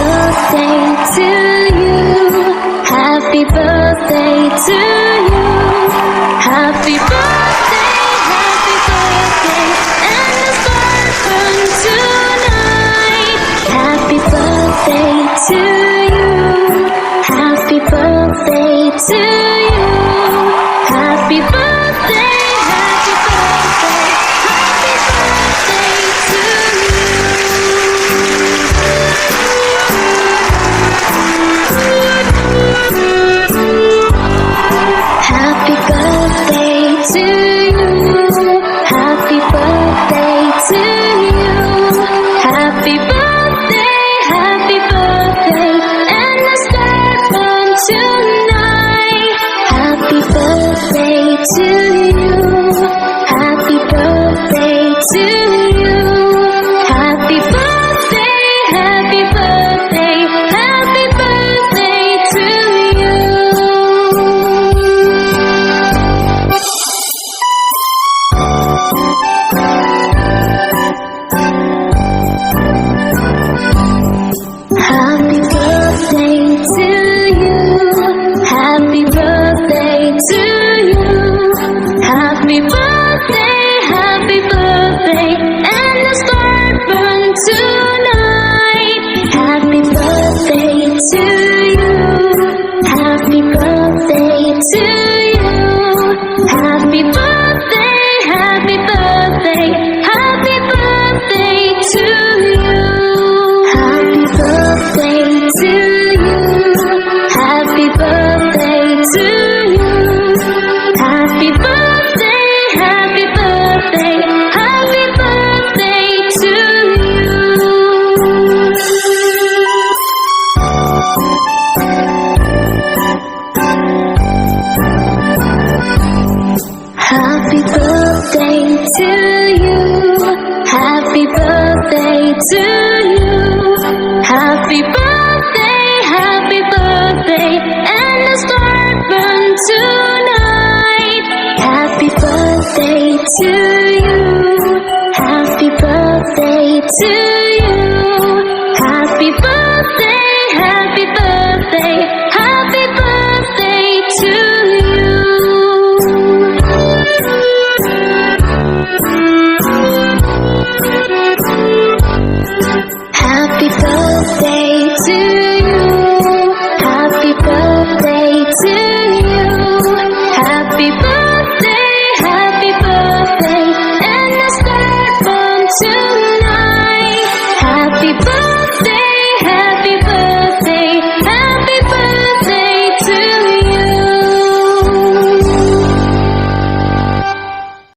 birthday to you. Happy birthday to you. Happy birthday, and the stars burn tonight. Happy birthday to you. Happy birthday to you. Happy birthday, happy birthday, happy birthday to you. Happy birthday to you. Happy birthday to you. Happy birthday, and the stars burn tonight. Happy birthday to you. Happy birthday to you. Happy birthday, happy birthday, happy birthday to you. Happy birthday to you. Happy birthday to you. Happy birthday, and the stars burn tonight. Happy birthday to you. Happy birthday to you. Happy birthday, happy birthday, happy birthday to you. Happy birthday to you. Happy birthday to you. Happy birthday, happy birthday, happy birthday to you. Happy birthday to you. Happy birthday to you. Happy birthday, and the stars burn tonight. Happy birthday to you.